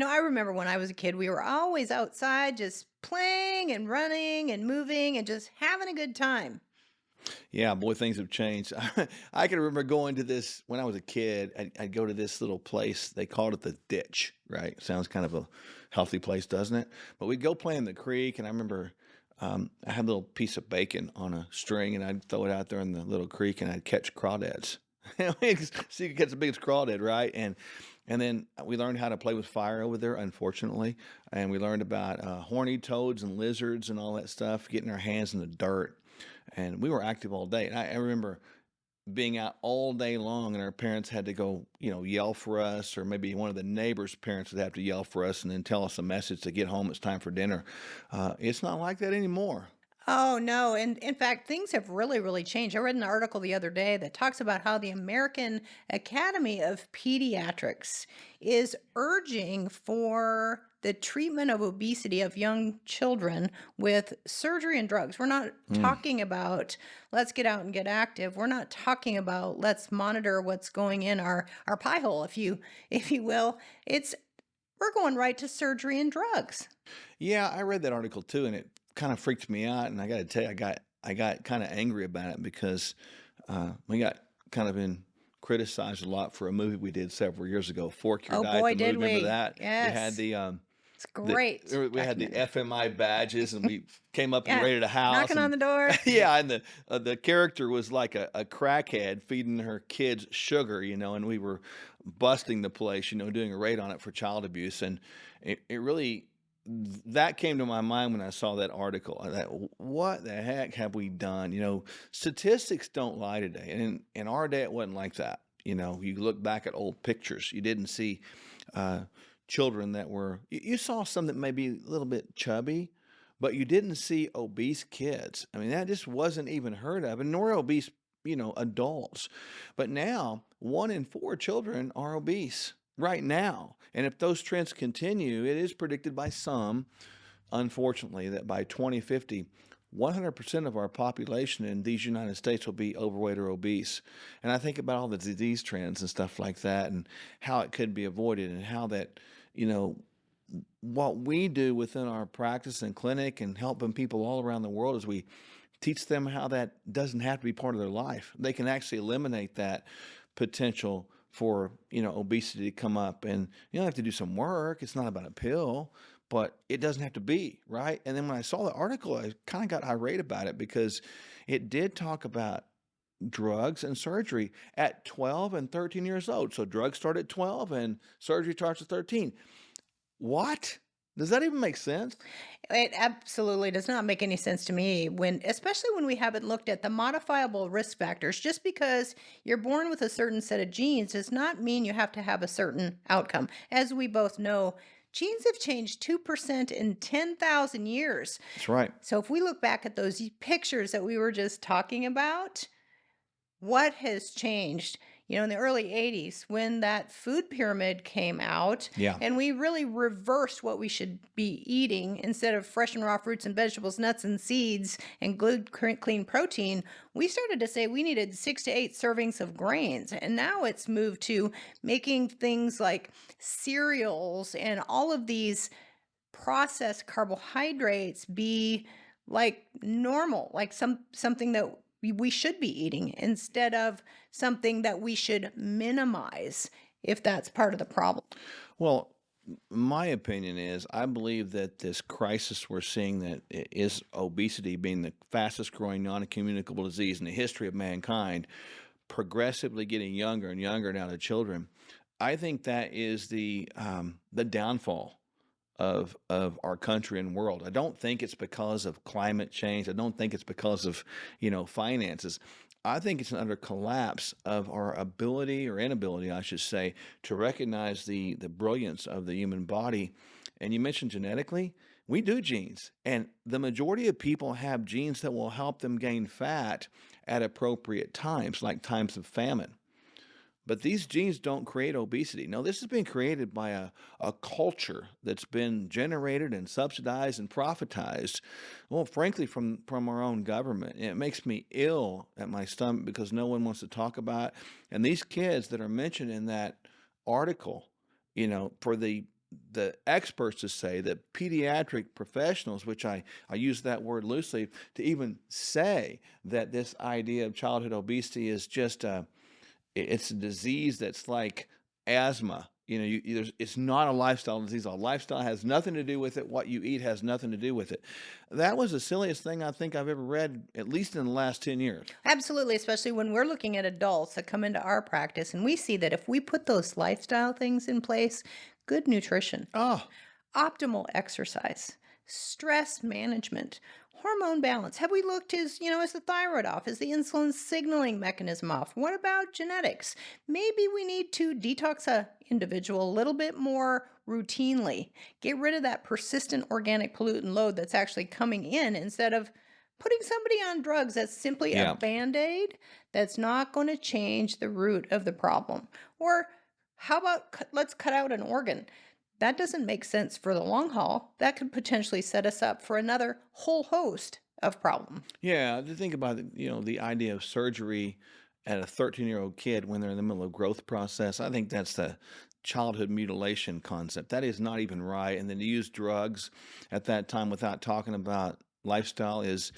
I remember when I was a kid, we were always outside just playing and running and moving and just having a good time. Yeah, boy, things have changed. I can remember going to this when I was a kid. I'd go to this little place. They called it the ditch, right? Sounds kind of a healthy place, doesn't it? But we'd go play in the creek, and I remember I had a little piece of bacon on a string, and I'd throw it out there in the little creek, and I'd catch crawdads. So you could catch the biggest crawdad, right? And then we learned how to play with fire over there, unfortunately, and we learned about horny toads and lizards and all that stuff, getting our hands in the dirt, and we were active all day. And I remember being out all day long, and our parents had to go, yell for us, or maybe one of the neighbors' parents would have to yell for us and then tell us a message to get home. It's time for dinner. It's not like that anymore. Oh, no. And in fact, things have really, really changed. I read an article the other day that talks about how the American Academy of Pediatrics is urging for the treatment of obesity of young children with surgery and drugs. We're not Mm. talking about let's get out and get active. We're not talking about let's monitor what's going in our pie hole, if you will. It's we're going right to surgery and drugs. Yeah, I read that article too, and it kind of freaked me out. And I got to tell you, I got kind of angry about it because we got kind of been criticized a lot for a movie we did several years ago, Fork Your Oh Diet. boy, The movie, did remember we. that? We had Yes. It's great we had the documentary. FMI badges, and we came up and Yeah, raided a house, knocking on and the door. yeah, and the character was like a crackhead feeding her kids sugar, and we were busting the place, doing a raid on it for child abuse, and it really that came to my mind when I saw that article. That what the heck have we done? Statistics don't lie today, and in our day it wasn't like that. You look back at old pictures, you didn't see uh, children that were you saw some that may be a little bit chubby, but you didn't see obese kids. I mean, that just wasn't even heard of, and nor obese, adults. But now, 1 in 4 children are obese right now. And if those trends continue, it is predicted by some, unfortunately, that by 2050, 100% of our population in these United States will be overweight or obese. And I think about all the disease trends and stuff like that and how it could be avoided and how that, you know, what we do within our practice and clinic and helping people all around the world is we teach them how that doesn't have to be part of their life. They can actually eliminate that potential for, obesity to come up. And you don't have to do some work. It's not about a pill, but it doesn't have to be, right? And then when I saw the article, I kind of got irate about it because it did talk about drugs and surgery at 12 and 13 years old. So drugs start at 12 and surgery starts at 13. What? Does that even make sense? It absolutely does not make any sense to me especially when we haven't looked at the modifiable risk factors. Just because you're born with a certain set of genes does not mean you have to have a certain outcome. As we both know, genes have changed 2% in 10,000 years. That's right. So if we look back at those pictures that we were just talking about, what has changed? In the early 80s, when that food pyramid came out, Yeah. and we really reversed what we should be eating instead of fresh and raw fruits and vegetables, nuts and seeds, and good, clean protein, we started to say we needed 6 to 8 servings of grains. And now it's moved to making things like cereals and all of these processed carbohydrates be like normal, like something that we should be eating instead of something that we should minimize if that's part of the problem. Well, my opinion is I believe that this crisis we're seeing that is obesity being the fastest growing non-communicable disease in the history of mankind, progressively getting younger and younger now to children. I think that is the downfall of our country and world. I don't think it's because of climate change. I don't think it's because of, finances. I think it's an utter collapse of our ability or inability, I should say, to recognize the brilliance of the human body. And you mentioned genetically, we do genes, and the majority of people have genes that will help them gain fat at appropriate times, like times of famine. But these genes don't create obesity. No, this has been created by a culture that's been generated and subsidized and profitized, well, frankly, from our own government. And it makes me ill at my stomach because no one wants to talk about it. And these kids that are mentioned in that article, for the experts to say that pediatric professionals, which I use that word loosely, to even say that this idea of childhood obesity is just it's a disease that's like asthma. It's not a lifestyle disease. A lifestyle has nothing to do with it. What you eat has nothing to do with it. That was the silliest thing I think I've ever read, at least in the last 10 years. Absolutely, especially when we're looking at adults that come into our practice and we see that if we put those lifestyle things in place, good nutrition, Oh, optimal exercise, stress management, hormone balance. Have we looked is the thyroid off? Is the insulin signaling mechanism off? What about genetics? Maybe we need to detox a individual a little bit more routinely. Get rid of that persistent organic pollutant load that's actually coming in instead of putting somebody on drugs that's simply a yeah. band-aid that's not going to change the root of the problem. Or how about let's cut out an organ? That doesn't make sense for the long haul. That could potentially set us up for another whole host of problems. Yeah, to think about the idea of surgery at a 13-year-old kid when they're in the middle of growth process. I think that's the childhood mutilation concept. That is not even right. And then to use drugs at that time without talking about lifestyle is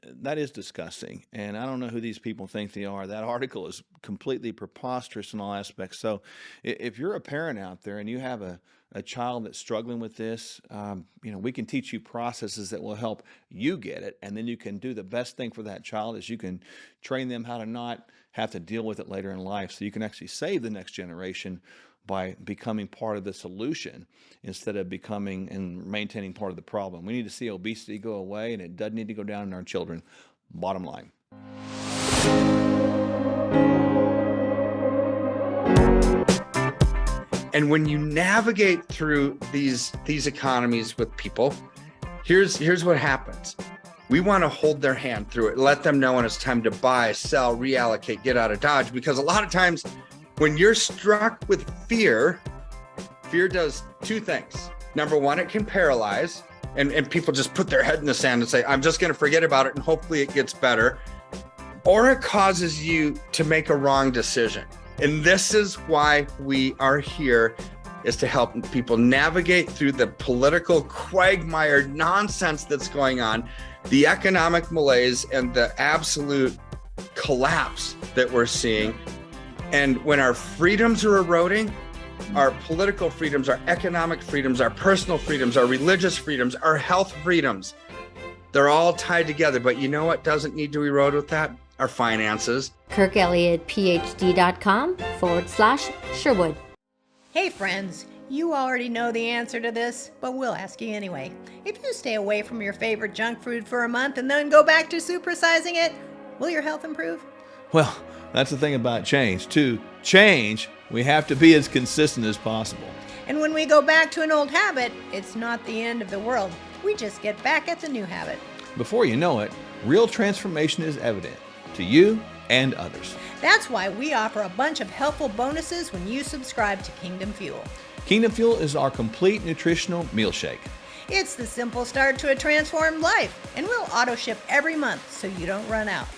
that is disgusting. And I don't know who these people think they are. That article is completely preposterous in all aspects. So if you're a parent out there and you have a child that's struggling with this, we can teach you processes that will help you get it. And then you can do the best thing for that child is you can train them how to not have to deal with it later in life. So you can actually save the next generation by becoming part of the solution instead of becoming and maintaining part of the problem. We need to see obesity go away, and it doesn't need to go down in our children. Bottom line. And when you navigate through these economies with people, here's what happens. We want to hold their hand through it, let them know when it's time to buy, sell, reallocate, get out of Dodge, because a lot of times when you're struck with fear does two things. Number one, it can paralyze, and people just put their head in the sand and say, I'm just going to forget about it and hopefully it gets better. Or it causes you to make a wrong decision. And this is why we are here, is to help people navigate through the political quagmire nonsense that's going on, the economic malaise, and the absolute collapse that we're seeing. And when our freedoms are eroding, our political freedoms, our economic freedoms, our personal freedoms, our religious freedoms, our health freedoms, they're all tied together. But you know what doesn't need to erode with that? Our finances. KirkElliottPhD.com/Sherwood. Hey friends, you already know the answer to this, but we'll ask you anyway. If you stay away from your favorite junk food for a month and then go back to supersizing it, will your health improve? Well, that's the thing about change. To change, we have to be as consistent as possible. And when we go back to an old habit, it's not the end of the world. We just get back at the new habit. Before you know it, real transformation is evident to you and others. That's why we offer a bunch of helpful bonuses when you subscribe to Kingdom Fuel. Kingdom Fuel is our complete nutritional meal shake. It's the simple start to a transformed life, and we'll auto ship every month so you don't run out.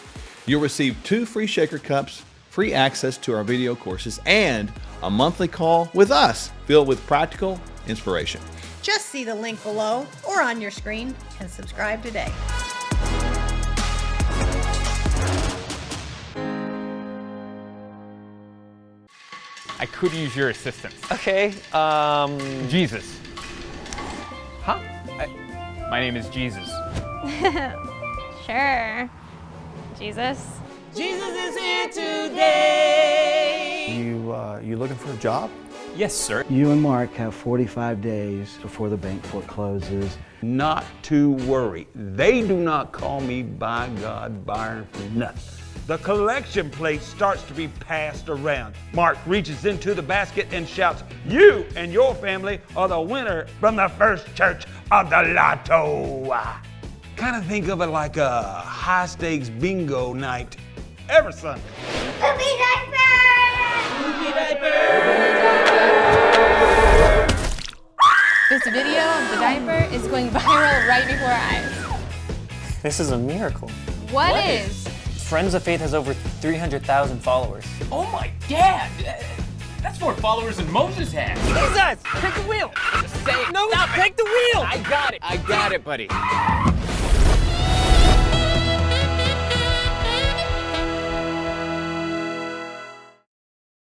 You'll receive 2 free shaker cups, free access to our video courses, and a monthly call with us filled with practical inspiration. Just see the link below or on your screen and subscribe today. I could use your assistance. Okay, Jesus. huh? My name is Jesus. Sure. Jesus. Jesus is here today. You looking for a job? Yes, sir. You and Mark have 45 days before the bank forecloses. Not to worry. They do not call me, by God, Byron, for nothing. The collection plate starts to be passed around. Mark reaches into the basket and shouts, "You and your family are the winner from the first church of the lotto." Kind of think of it like a high-stakes bingo night every Sunday. Poopy diaper! Poopy diaper. This video of the diaper is going viral right before our eyes. This is a miracle. What is? Friends of Faith has over 300,000 followers. Oh my dad! That's more followers than Moses had. Jesus! Take the wheel! Just say it. No, Stop it. take the wheel! I got it, buddy.